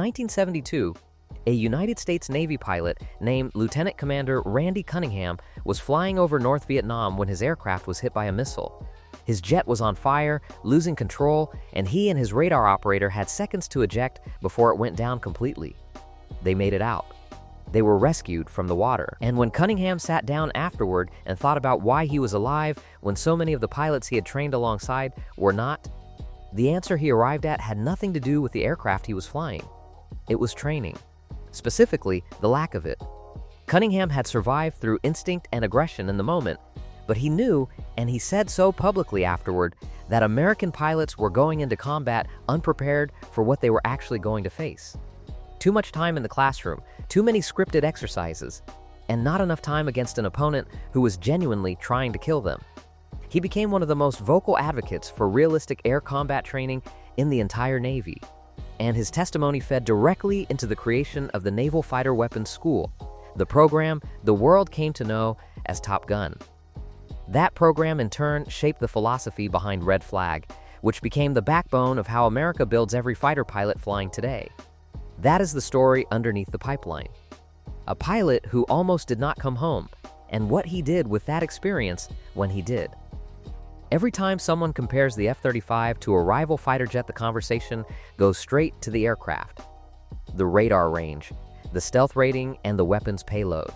1972, a United States Navy pilot named Lieutenant Commander Randy Cunningham was flying over North Vietnam when his aircraft was hit by a missile. His jet was on fire, losing control, and he and his radar operator had seconds to eject before it went down completely. They made it out. They were rescued from the water. And when Cunningham sat down afterward and thought about why he was alive when so many of the pilots he had trained alongside were not, the answer he arrived at had nothing to do with the aircraft he was flying. It was training. Specifically, the lack of it. Cunningham had survived through instinct and aggression in the moment, but he knew, and he said so publicly afterward, that American pilots were going into combat unprepared for what they were actually going to face. Too much time in the classroom, too many scripted exercises, and not enough time against an opponent who was genuinely trying to kill them. He became one of the most vocal advocates for realistic air combat training in the entire Navy, and his testimony fed directly into the creation of the Naval Fighter Weapons School, the program the world came to know as Top Gun. That program in turn shaped the philosophy behind Red Flag, which became the backbone of how America builds every fighter pilot flying today. That is the story underneath the pipeline. A pilot who almost did not come home, and what he did with that experience when he did. Every time someone compares the F-35 to a rival fighter jet, the conversation goes straight to the aircraft. The radar range, the stealth rating, and the weapons payload.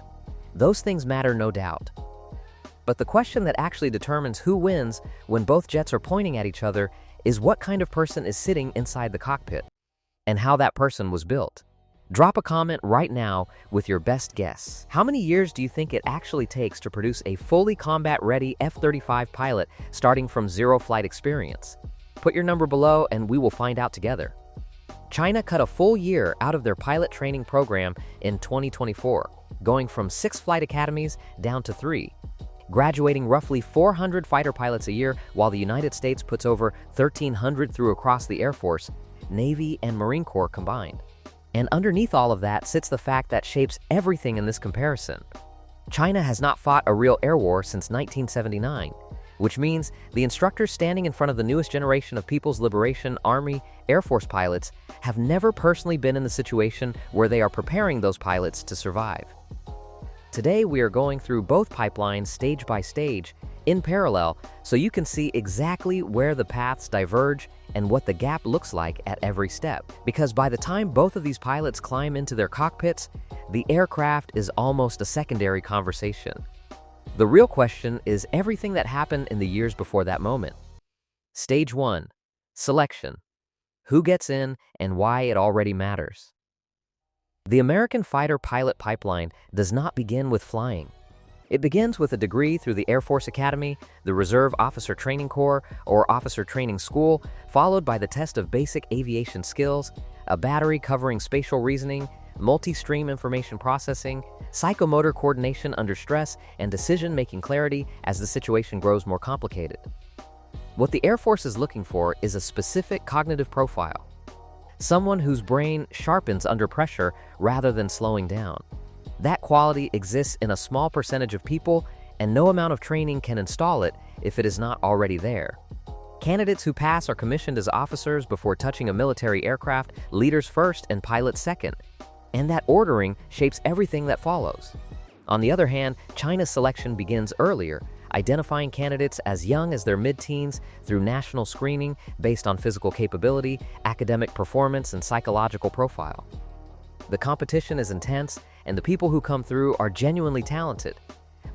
Those things matter, no doubt. But the question that actually determines who wins when both jets are pointing at each other is what kind of person is sitting inside the cockpit, and how that person was built. Drop a comment right now with your best guess. How many years do you think it actually takes to produce a fully combat-ready F-35 pilot starting from zero flight experience? Put your number below and we will find out together. China cut a full year out of their pilot training program in 2024, going from 6 flight academies down to 3, graduating roughly 400 fighter pilots a year, while the United States puts over 1,300 through across the Air Force, Navy, and Marine Corps combined. And underneath all of that sits the fact that shapes everything in this comparison. China has not fought a real air war since 1979, which means the instructors standing in front of the newest generation of People's Liberation Army Air Force pilots have never personally been in the situation where they are preparing those pilots to survive. Today we are going through both pipelines stage by stage, in parallel, so you can see exactly where the paths diverge and what the gap looks like at every step. Because by the time both of these pilots climb into their cockpits, the aircraft is almost a secondary conversation. The real question is everything that happened in the years before that moment. Stage 1. Selection. Who gets in and why it already matters. The American fighter pilot pipeline does not begin with flying. It begins with a degree through the Air Force Academy, the Reserve Officer Training Corps, or Officer Training School, followed by the test of basic aviation skills, a battery covering spatial reasoning, multi-stream information processing, psychomotor coordination under stress, and decision-making clarity as the situation grows more complicated. What the Air Force is looking for is a specific cognitive profile, someone whose brain sharpens under pressure rather than slowing down. That quality exists in a small percentage of people, and no amount of training can install it if it is not already there. Candidates who pass are commissioned as officers before touching a military aircraft, leaders first and pilots second, and that ordering shapes everything that follows. On the other hand, China's selection begins earlier, identifying candidates as young as their mid-teens through national screening based on physical capability, academic performance, and psychological profile. The competition is intense, and the people who come through are genuinely talented.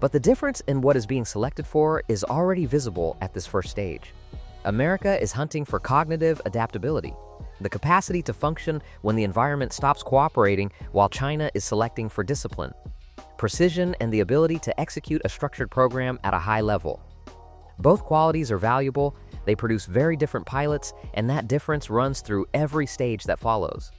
But the difference in what is being selected for is already visible at this first stage. America is hunting for cognitive adaptability, the capacity to function when the environment stops cooperating, while China is selecting for discipline, precision, and the ability to execute a structured program at a high level. Both qualities are valuable, they produce very different pilots, and that difference runs through every stage that follows.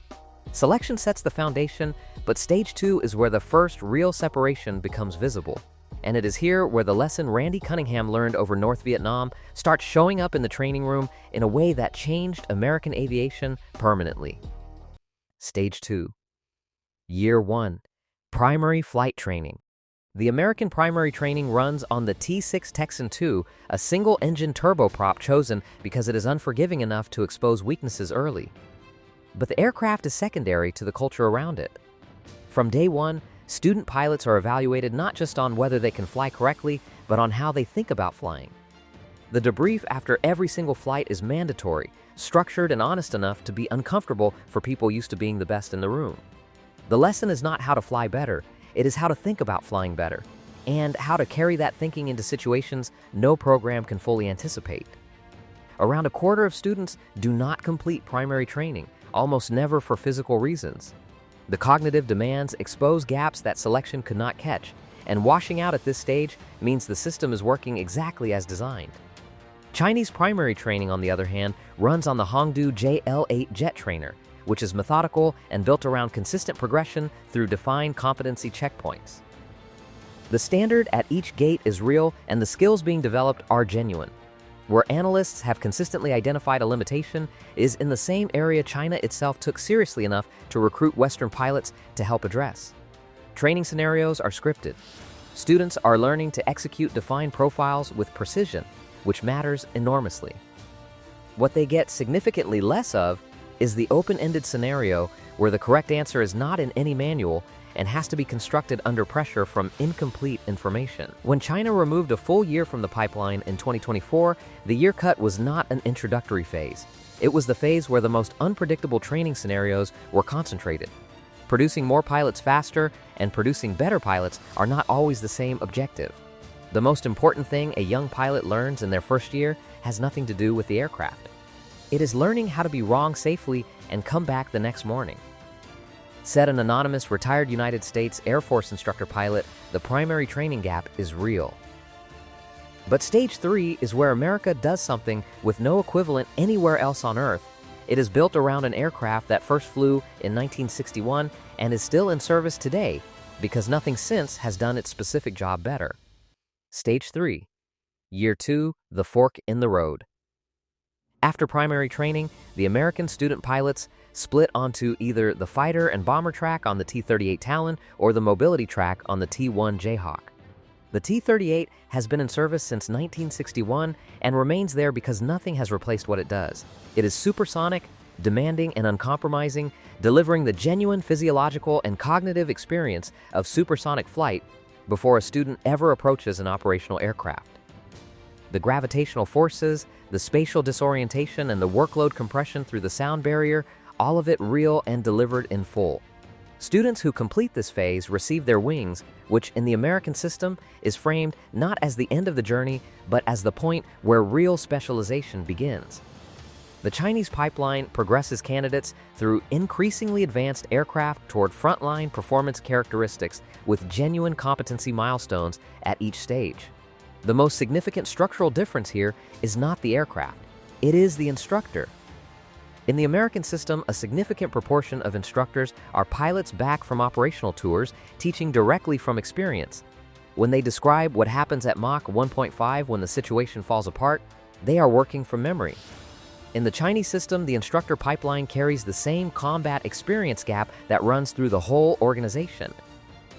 Selection sets the foundation, but stage 2 is where the first real separation becomes visible. And it is here where the lesson Randy Cunningham learned over North Vietnam starts showing up in the training room in a way that changed American aviation permanently. Stage 2. Year 1. Primary flight training. The American primary training runs on the T-6 Texan II, a single-engine turboprop chosen because it is unforgiving enough to expose weaknesses early. but the aircraft is secondary to the culture around it. From day one, student pilots are evaluated not just on whether they can fly correctly, but on how they think about flying. The debrief after every single flight is mandatory, structured and honest enough to be uncomfortable for people used to being the best in the room. The lesson is not how to fly better, it is how to think about flying better, and how to carry that thinking into situations no program can fully anticipate. Around a quarter of students do not complete primary training, almost never for physical reasons. The cognitive demands expose gaps that selection could not catch, and washing out at this stage means the system is working exactly as designed. Chinese primary training, on the other hand, runs on the Hongdu JL-8 jet trainer, which is methodical and built around consistent progression through defined competency checkpoints. The standard at each gate is real, and the skills being developed are genuine. Where analysts have consistently identified a limitation is in the same area China itself took seriously enough to recruit Western pilots to help address. Training scenarios are scripted. Students are learning to execute defined profiles with precision, which matters enormously. What they get significantly less of is the open-ended scenario where the correct answer is not in any manual and has to be constructed under pressure from incomplete information. When China removed a full year from the pipeline in 2024, the year cut was not an introductory phase. It was the phase where the most unpredictable training scenarios were concentrated. Producing more pilots faster and producing better pilots are not always the same objective. The most important thing a young pilot learns in their first year has nothing to do with the aircraft. It is learning how to be wrong safely and come back the next morning. Said an anonymous retired United States Air Force instructor pilot, the primary training gap is real. But Stage 3 is where America does something with no equivalent anywhere else on Earth. It is built around an aircraft that first flew in 1961 and is still in service today because nothing since has done its specific job better. Stage 3. Year 2, the fork in the road. After primary training, the American student pilots split onto either the fighter and bomber track on the T-38 Talon or the mobility track on the T-1 Jayhawk. The T-38 has been in service since 1961 and remains there because nothing has replaced what it does. It is supersonic, demanding and uncompromising, delivering the genuine physiological and cognitive experience of supersonic flight before a student ever approaches an operational aircraft. The gravitational forces, the spatial disorientation, and the workload compression through the sound barrier, all of it real and delivered in full. Students who complete this phase receive their wings, which in the American system is framed not as the end of the journey, but as the point where real specialization begins. The Chinese pipeline progresses candidates through increasingly advanced aircraft toward frontline performance characteristics with genuine competency milestones at each stage. The most significant structural difference here is not the aircraft, it is the instructor. In the American system, a significant proportion of instructors are pilots back from operational tours, teaching directly from experience. When they describe what happens at Mach 1.5 when the situation falls apart, they are working from memory. In the Chinese system, the instructor pipeline carries the same combat experience gap that runs through the whole organization.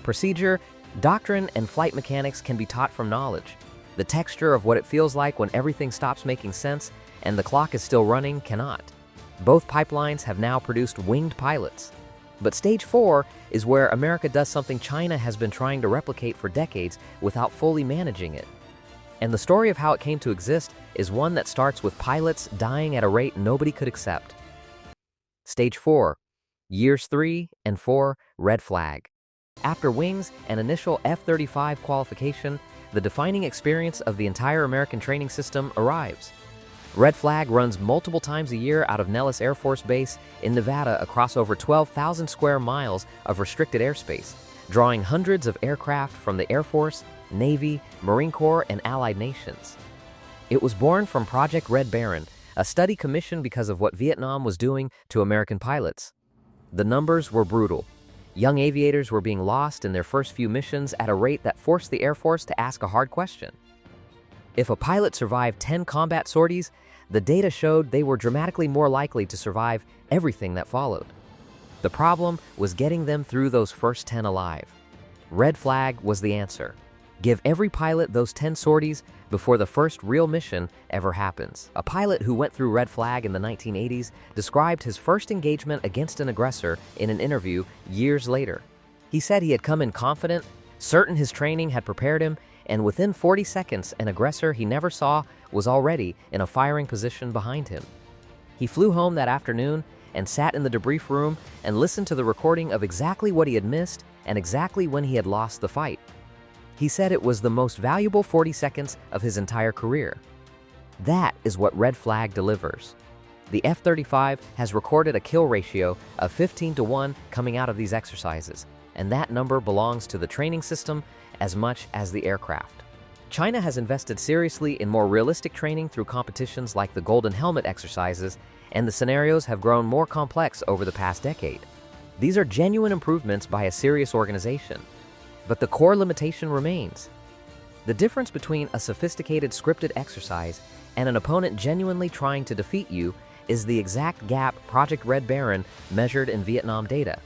Procedure, doctrine, and flight mechanics can be taught from knowledge. The texture of what it feels like when everything stops making sense and the clock is still running cannot. Both pipelines have now produced winged pilots. But Stage 4 is where America does something China has been trying to replicate for decades without fully managing it. And the story of how it came to exist is one that starts with pilots dying at a rate nobody could accept. Stage 4, Years 3 and 4, Red Flag. After wings and initial F-35 qualification, the defining experience of the entire American training system arrives. Red Flag runs multiple times a year out of Nellis Air Force Base in Nevada across over 12,000 square miles of restricted airspace, drawing hundreds of aircraft from the Air Force, Navy, Marine Corps, and allied nations. It was born from Project Red Baron, a study commissioned because of what Vietnam was doing to American pilots. The numbers were brutal. Young aviators were being lost in their first few missions at a rate that forced the Air Force to ask a hard question. If a pilot survived 10 combat sorties, the data showed they were dramatically more likely to survive everything that followed. The problem was getting them through those first 10 alive. Red Flag was the answer. Give every pilot those 10 sorties before the first real mission ever happens. A pilot who went through red flag in the 1980s described his first engagement against an aggressor in an interview years later. He said he had come in confident, certain his training had prepared him, and within 40 seconds, an aggressor he never saw was already in a firing position behind him. He flew home that afternoon and sat in the debrief room and listened to the recording of exactly what he had missed and exactly when he had lost the fight. He said it was the most valuable 40 seconds of his entire career. That is what red flag delivers. The F-35 has recorded a kill ratio of 15-1 coming out of these exercises, and that number belongs to the training system as much as the aircraft. China has invested seriously in more realistic training through competitions like the Golden Helmet exercises, and the scenarios have grown more complex over the past decade. These are genuine improvements by a serious organization. But the core limitation remains. The difference between a sophisticated scripted exercise and an opponent genuinely trying to defeat you is the exact gap Project Red Baron measured in Vietnam data.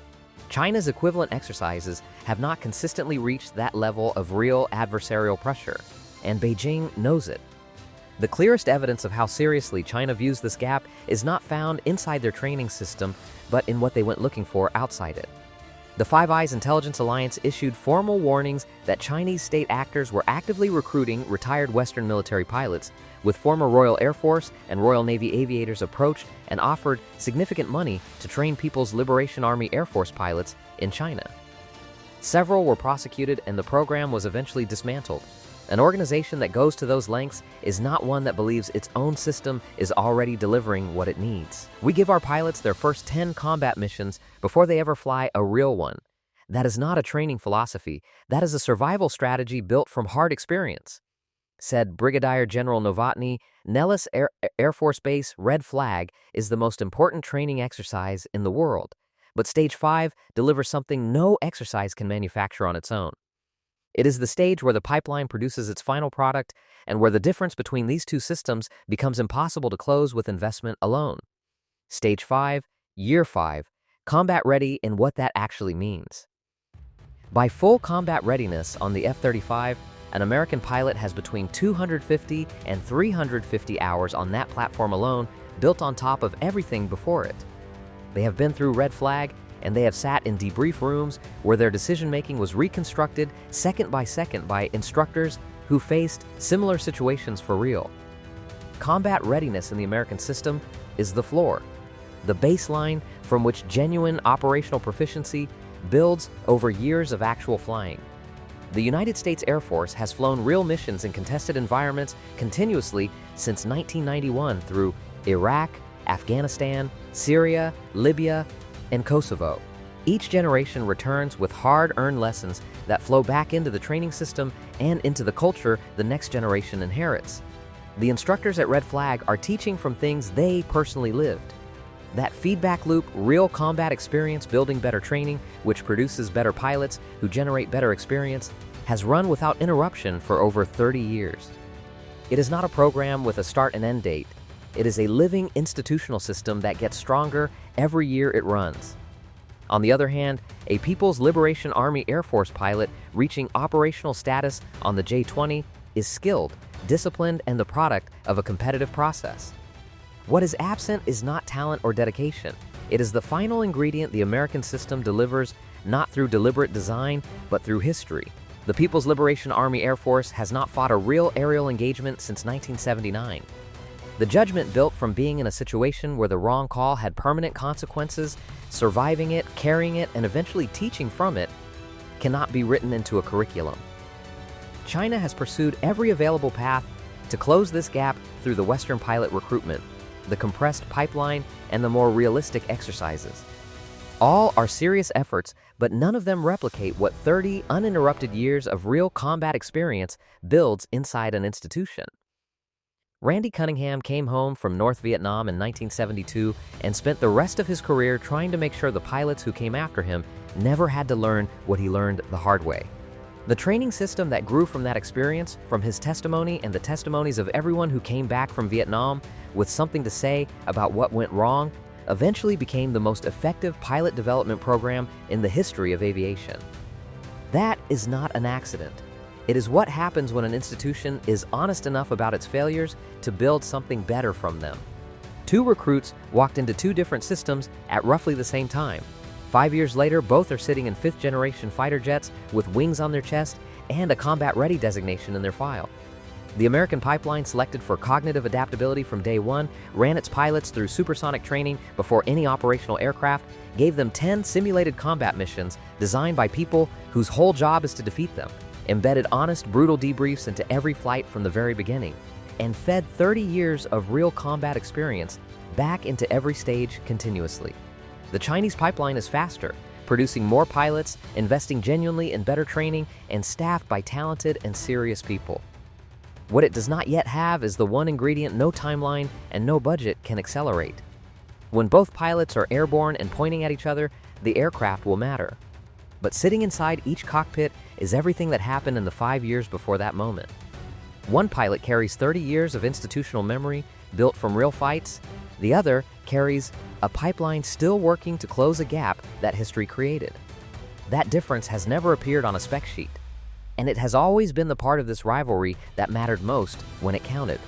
China's equivalent exercises have not consistently reached that level of real adversarial pressure, and Beijing knows it. The clearest evidence of how seriously China views this gap is not found inside their training system, but in what they went looking for outside it. The Five Eyes Intelligence Alliance issued formal warnings that Chinese state actors were actively recruiting retired Western military pilots, with former Royal Air Force and Royal Navy aviators approached and offered significant money to train People's Liberation Army Air Force pilots in China. Several were prosecuted and the program was eventually dismantled. An organization that goes to those lengths is not one that believes its own system is already delivering what it needs. We give our pilots their first 10 combat missions before they ever fly a real one. That is not a training philosophy. That is a survival strategy built from hard experience. Said Brigadier General Novotny, Nellis Air Force Base Red Flag is the most important training exercise in the world. But Stage 5 delivers something no exercise can manufacture on its own. It is the stage where the pipeline produces its final product and where the difference between these two systems becomes impossible to close with investment alone. Stage 5, Year 5, combat ready and what that actually means. By full combat readiness on the F-35, an American pilot has between 250 and 350 hours on that platform alone, built on top of everything before it. They have been through red flag, and they have sat in debrief rooms where their decision-making was reconstructed second by second by instructors who faced similar situations for real. Combat readiness in the American system is the floor, the baseline from which genuine operational proficiency builds over years of actual flying. The United States Air Force has flown real missions in contested environments continuously since 1991 through Iraq, Afghanistan, Syria, Libya, and Kosovo. Each generation returns with hard-earned lessons that flow back into the training system and into the culture the next generation inherits. The instructors at Red Flag are teaching from things they personally lived. That feedback loop, real combat experience building better training, which produces better pilots who generate better experience, has run without interruption for over 30 years. It is not a program with a start and end date. It is a living institutional system that gets stronger every year it runs. On the other hand, a People's Liberation Army Air Force pilot reaching operational status on the J-20 is skilled, disciplined, and the product of a competitive process. What is absent is not talent or dedication. It is the final ingredient the American system delivers not through deliberate design, but through history. The People's Liberation Army Air Force has not fought a real aerial engagement since 1979. The judgment built from being in a situation where the wrong call had permanent consequences, surviving it, carrying it, and eventually teaching from it, cannot be written into a curriculum. China has pursued every available path to close this gap through the Western pilot recruitment, the compressed pipeline, and the more realistic exercises. All are serious efforts, but none of them replicate what 30 uninterrupted years of real combat experience builds inside an institution. Randy Cunningham came home from North Vietnam in 1972 and spent the rest of his career trying to make sure the pilots who came after him never had to learn what he learned the hard way. The training system that grew from that experience, from his testimony and the testimonies of everyone who came back from Vietnam with something to say about what went wrong, eventually became the most effective pilot development program in the history of aviation. That is not an accident. It is what happens when an institution is honest enough about its failures to build something better from them. Two recruits walked into two different systems at roughly the same time. 5 years later, both are sitting in fifth-generation fighter jets with wings on their chest and a combat-ready designation in their file. The American pipeline, selected for cognitive adaptability from day one, ran its pilots through supersonic training before any operational aircraft, gave them 10 simulated combat missions designed by people whose whole job is to defeat them, embedded honest, brutal debriefs into every flight from the very beginning, and fed 30 years of real combat experience back into every stage continuously. The Chinese pipeline is faster, producing more pilots, investing genuinely in better training, and staffed by talented and serious people. What it does not yet have is the one ingredient no timeline and no budget can accelerate. When both pilots are airborne and pointing at each other, the aircraft will matter. But sitting inside each cockpit is everything that happened in the 5 years before that moment. One pilot carries 30 years of institutional memory built from real fights. The other carries a pipeline still working to close a gap that history created. That difference has never appeared on a spec sheet, and it has always been the part of this rivalry that mattered most when it counted.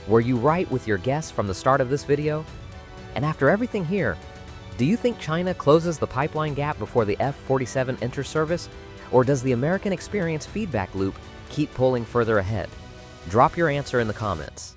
Were you right with your guess from the start of this video? And after everything here, do you think China closes the pipeline gap before the F-47 enters service? Or does the American experience feedback loop keep pulling further ahead? Drop your answer in the comments.